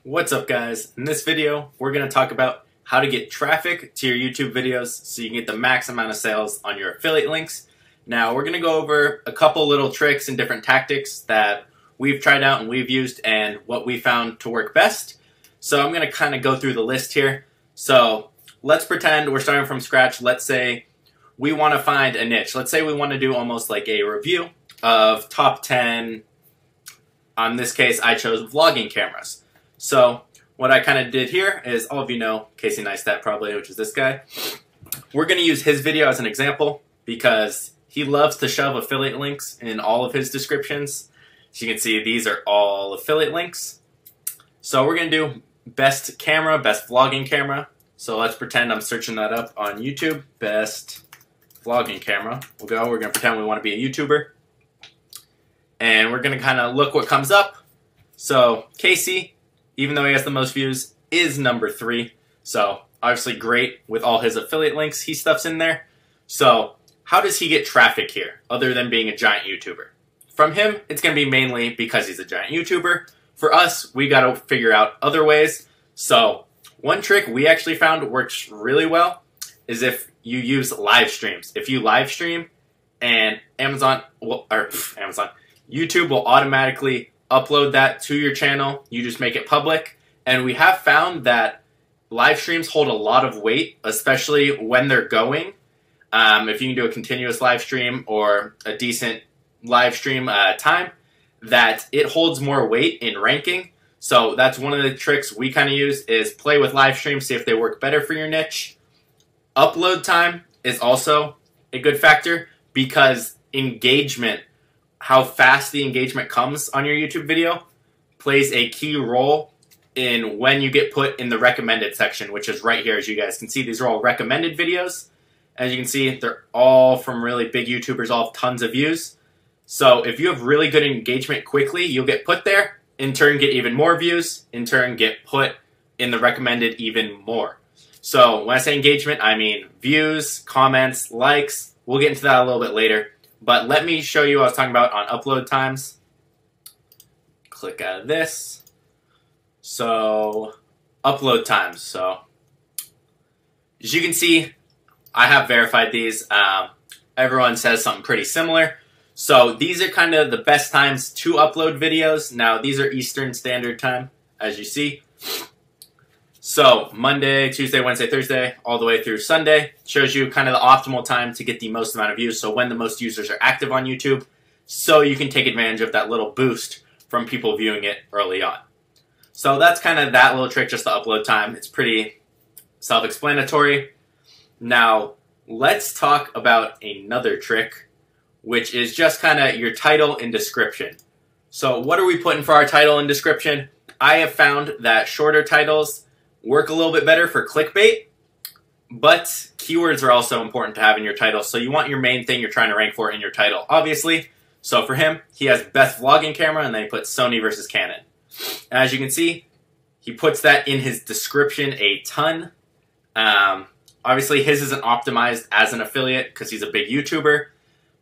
What's up, guys? In this video, we're going to talk about how to get traffic to your YouTube videos so you can get the max amount of sales on your affiliate links. Now, we're going to go over a couple little tricks and different tactics that we've tried out and we've used and what we found to work best. So I'm going to kind of go through the list here. So let's pretend we're starting from scratch. Let's say we want to find a niche. Let's say we want to do almost like a review of top 10. In this case, I chose vlogging cameras. So what I kind of did here is, all of you know Casey Neistat probably, which is this guy. We're going to use his video as an example because he loves to shove affiliate links in all of his descriptions. As you can see, these are all affiliate links. So we're going to do best camera, best vlogging camera. So let's pretend I'm searching that up on YouTube. Best vlogging camera. We're going to pretend we want to be a YouTuber. And we're going to kind of look what comes up. So Casey, even though he has the most views, is number 3. So obviously great with all his affiliate links he stuffs in there. So how does he get traffic here other than being a giant YouTuber? From him, it's going to be mainly because he's a giant YouTuber. For us, we got to figure out other ways. So one trick we actually found works really well is if you use live streams. If you live stream and YouTube will automatically upload that to your channel. You just make it public. And we have found that live streams hold a lot of weight, especially when they're going. If you can do a continuous live stream or a decent live stream time, that it holds more weight in ranking. So that's one of the tricks we kind of use is play with live streams, see if they work better for your niche. Upload time is also a good factor because engagement, how fast the engagement comes on your YouTube video, plays a key role in when you get put in the recommended section, which is right here. As you guys can see, these are all recommended videos. As you can see, they're all from really big YouTubers, all have tons of views. So if you have really good engagement quickly, you'll get put there, in turn get even more views, in turn get put in the recommended even more. So when I say engagement, I mean views, comments, likes. We'll get into that a little bit later. But let me show you what I was talking about on upload times. Click out of this. So, upload times. So, as you can see, I have verified these. Everyone says something pretty similar. So, these are kind of the best times to upload videos. Now, these are Eastern Standard Time, as you see. So, Monday, Tuesday, Wednesday, Thursday, all the way through Sunday. Shows you kind of the optimal time to get the most amount of views. So when the most users are active on YouTube. So you can take advantage of that little boost from people viewing it early on. So that's kind of that little trick, just the upload time. It's pretty self-explanatory. Now, let's talk about another trick, which is just kind of your title and description. So what are we putting for our title and description? I have found that shorter titles work a little bit better for clickbait, but keywords are also important to have in your title. So you want your main thing you're trying to rank for in your title, obviously. So for him, he has best vlogging camera, and then he puts Sony versus Canon. As you can see, he puts that in his description a ton. Obviously, his isn't optimized as an affiliate because he's a big YouTuber.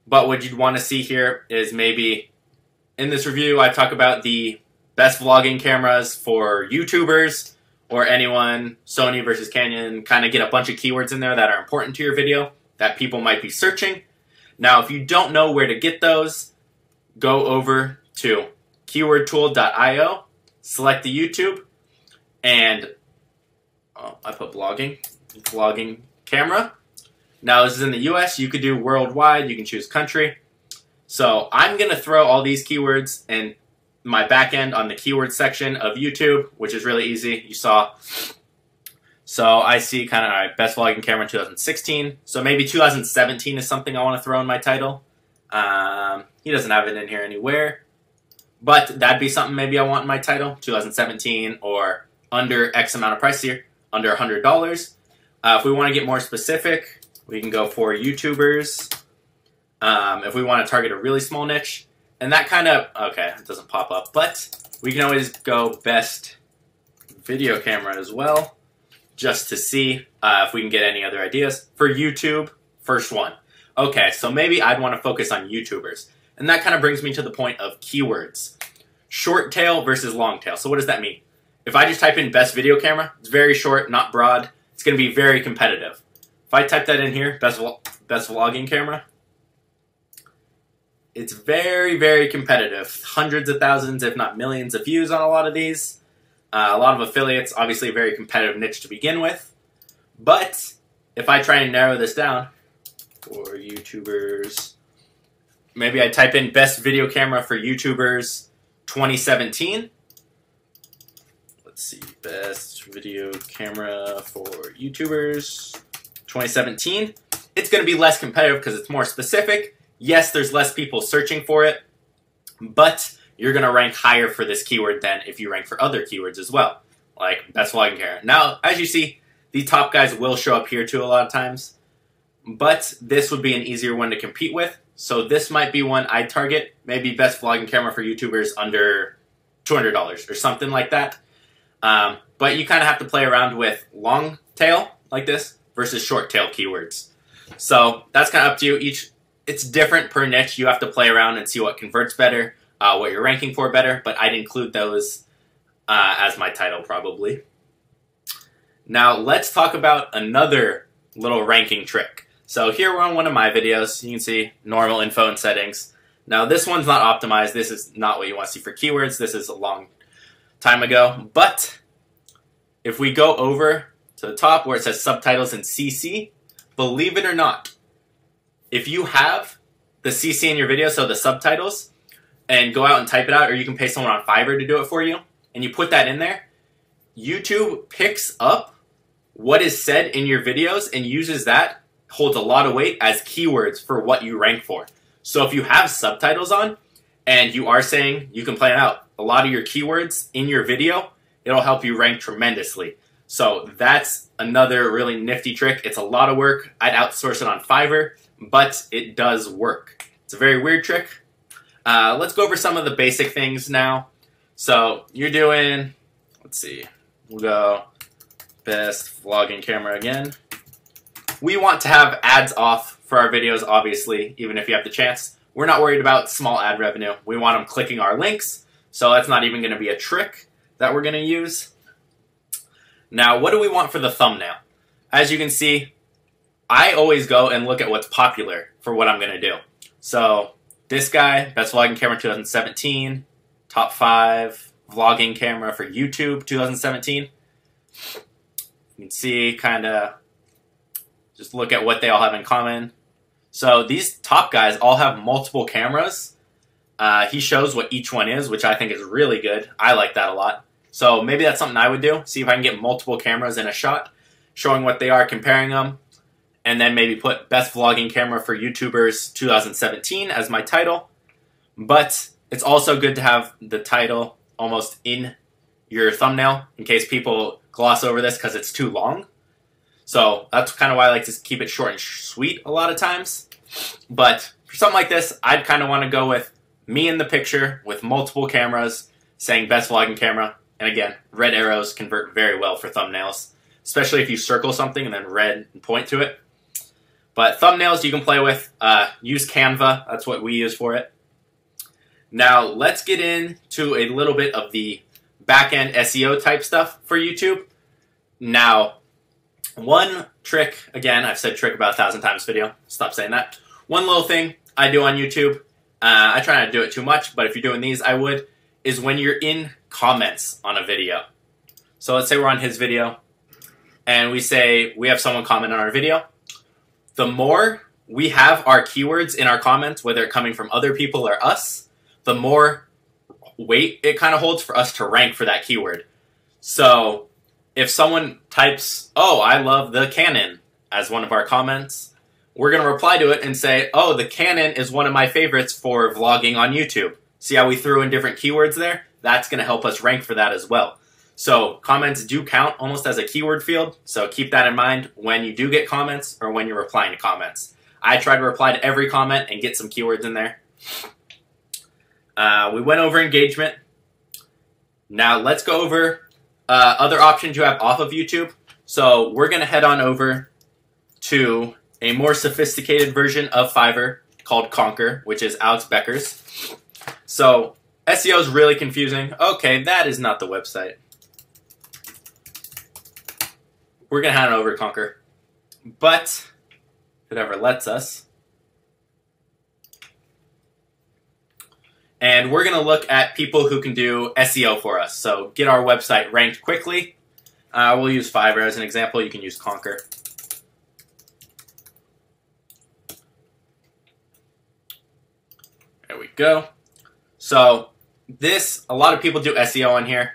But what you'd want to see here is maybe in this review, I talk about the best vlogging cameras for YouTubers, or anyone, Sony versus Canon, kind of get a bunch of keywords in there that are important to your video that people might be searching. Now, if you don't know where to get those, go over to keywordtool.io, select the YouTube, and I put vlogging camera. Now, this is in the US. You could do worldwide. You can choose country. So I'm going to throw all these keywords in my back end on the keyword section of YouTube, which is really easy. You saw. So I see kind of, all right, best vlogging camera in 2016. So maybe 2017 is something I want to throw in my title. He doesn't have it in here anywhere. But that'd be something maybe I want in my title, 2017, or under X amount of price here, under $100. If we want to get more specific, we can go for YouTubers. If we want to target a really small niche. And that kind of, okay, it doesn't pop up, but we can always go best video camera as well, just to see if we can get any other ideas. For YouTube, first one. Okay, so maybe I'd want to focus on YouTubers. And that kind of brings me to the point of keywords. Short tail versus long tail. So what does that mean? if I just type in best video camera, it's very short, not broad. It's going to be very competitive. If I type that in here, best vlogging camera, it's very, very competitive. Hundreds of thousands, if not millions of views on a lot of these. A lot of affiliates, obviously a very competitive niche to begin with. But if I try and narrow this down for YouTubers, maybe I type in best video camera for YouTubers 2017. Let's see, best video camera for YouTubers 2017. It's going to be less competitive because it's more specific. Yes, there's less people searching for it, but you're going to rank higher for this keyword than if you rank for other keywords as well, like best vlogging camera. Now, as you see, the top guys will show up here too a lot of times, but this would be an easier one to compete with. So this might be one I'd target, maybe best vlogging camera for YouTubers under $200 or something like that. But you kind of have to play around with long tail like this versus short tail keywords. So that's kind of up to you. It's different per niche. You have to play around and see what converts better, what you're ranking for better, but I'd include those as my title probably. Now let's talk about another little ranking trick. So here we're on one of my videos. You can see normal info and settings. Now this one's not optimized. This is not what you want to see for keywords. This is a long time ago. But if we go over to the top where it says subtitles and CC, believe it or not, if you have the CC in your video, so the subtitles, and go out and type it out, or you can pay someone on Fiverr to do it for you, and you put that in there, YouTube picks up what is said in your videos and uses that, holds a lot of weight as keywords for what you rank for. So if you have subtitles on, and you are saying, you can plan out a lot of your keywords in your video, it'll help you rank tremendously. So that's another really nifty trick. It's a lot of work. I'd outsource it on Fiverr, but it does work. It's a very weird trick. Let's go over some of the basic things now. So you're doing, let's see, we'll go best vlogging camera again. We want to have ads off for our videos, obviously, even if you have the chance. We're not worried about small ad revenue. We want them clicking our links, so that's not even going to be a trick that we're going to use. Now, what do we want for the thumbnail? As you can see, I always go and look at what's popular for what I'm going to do. So this guy, best vlogging camera 2017, top 5 vlogging camera for YouTube 2017. You can see, kind of, just look at what they all have in common. So these top guys all have multiple cameras. He shows what each one is, which I think is really good. I like that a lot. So maybe that's something I would do. See if I can get multiple cameras in a shot, showing what they are, comparing them, and then maybe put best vlogging camera for YouTubers 2017 as my title. But it's also good to have the title almost in your thumbnail in case people gloss over this because it's too long. So that's kind of why I like to keep it short and sweet a lot of times. But for something like this, I'd kind of want to go with me in the picture with multiple cameras saying best vlogging camera. And again, red arrows convert very well for thumbnails, especially if you circle something and then red and point to it. But thumbnails you can play with. Use Canva. That's what we use for it. Now let's get into a little bit of the back-end SEO type stuff for YouTube. Now, one trick, again, I've said trick about 1,000 times video. Stop saying that. One little thing I do on YouTube, I try not to do it too much, but if you're doing these, I would, is when you're in comments on a video. So let's say we're on his video, and we say we have someone comment on our video. The more we have our keywords in our comments, whether it's coming from other people or us, the more weight it kind of holds for us to rank for that keyword. So if someone types, oh, I love the Canon as one of our comments, we're going to reply to it and say, oh, the Canon is one of my favorites for vlogging on YouTube. See how we threw in different keywords there? That's going to help us rank for that as well. So comments do count almost as a keyword field, so keep that in mind when you do get comments or when you're replying to comments. I try to reply to every comment and get some keywords in there. We went over engagement. Now let's go over other options you have off of YouTube. So we're going to head on over to a more sophisticated version of Fiverr called Conquer, which is Alex Becker's. So SEO is really confusing. Okay, that is not the website. we're going to hand it over to Conquer. But if it ever lets us. And we're going to look at people who can do SEO for us. So get our website ranked quickly. We'll use Fiverr as an example. You can use Conquer. There we go. So this, a lot of people do SEO on here.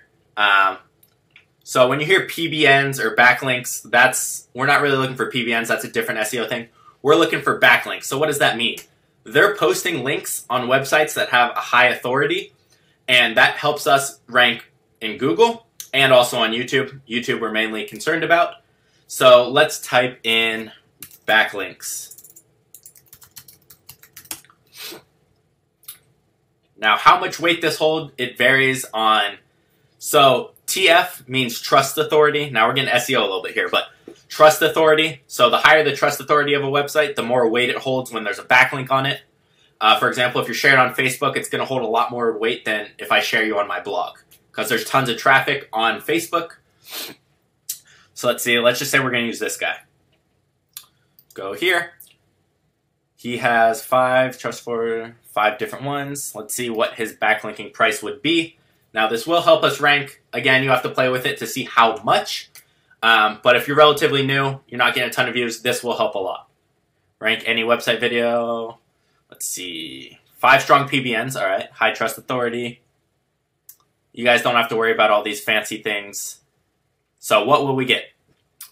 So when you hear PBNs or backlinks, we're not really looking for PBNs. That's a different SEO thing. We're looking for backlinks. So what does that mean? They're posting links on websites that have a high authority, and that helps us rank in Google and also on YouTube. YouTube we're mainly concerned about. So let's type in backlinks. Now, how much weight this holds, it varies on, so TF means trust authority. Now we're getting SEO a little bit here, but trust authority. So the higher the trust authority of a website, the more weight it holds when there's a backlink on it. For example, if you're shared on Facebook, it's going to hold a lot more weight than if I share you on my blog, because there's tons of traffic on Facebook. So let's see, let's just say we're going to use this guy. Go here. He has 5 different ones. Let's see what his backlinking price would be. Now this will help us rank. Again, you have to play with it to see how much. But if you're relatively new, you're not getting a ton of views, this will help a lot. Rank any website video. Let's see. 5 strong PBNs, all right. High trust authority. You guys don't have to worry about all these fancy things. So what will we get?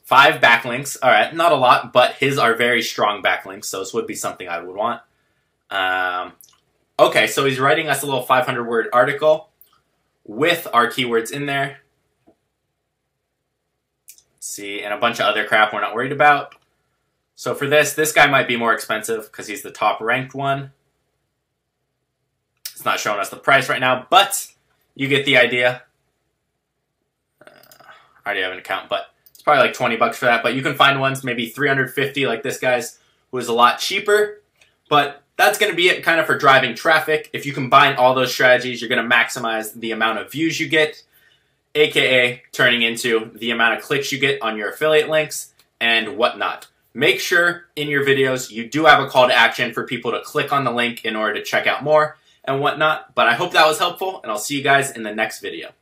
5 backlinks, all right. Not a lot, but his are very strong backlinks, so this would be something I would want. Okay, so he's writing us a little 500-word article with our keywords in there. See, and a bunch of other crap we're not worried about. So for this guy might be more expensive because he's the top ranked one. It's not showing us the price right now, but you get the idea. I already have an account, but it's probably like 20 bucks for that. But you can find ones maybe 350 like this guy's, who is a lot cheaper. But that's going to be it kind of for driving traffic. If you combine all those strategies, you're going to maximize the amount of views you get, aka turning into the amount of clicks you get on your affiliate links and whatnot. Make sure in your videos you do have a call to action for people to click on the link in order to check out more and whatnot. But I hope that was helpful, and I'll see you guys in the next video.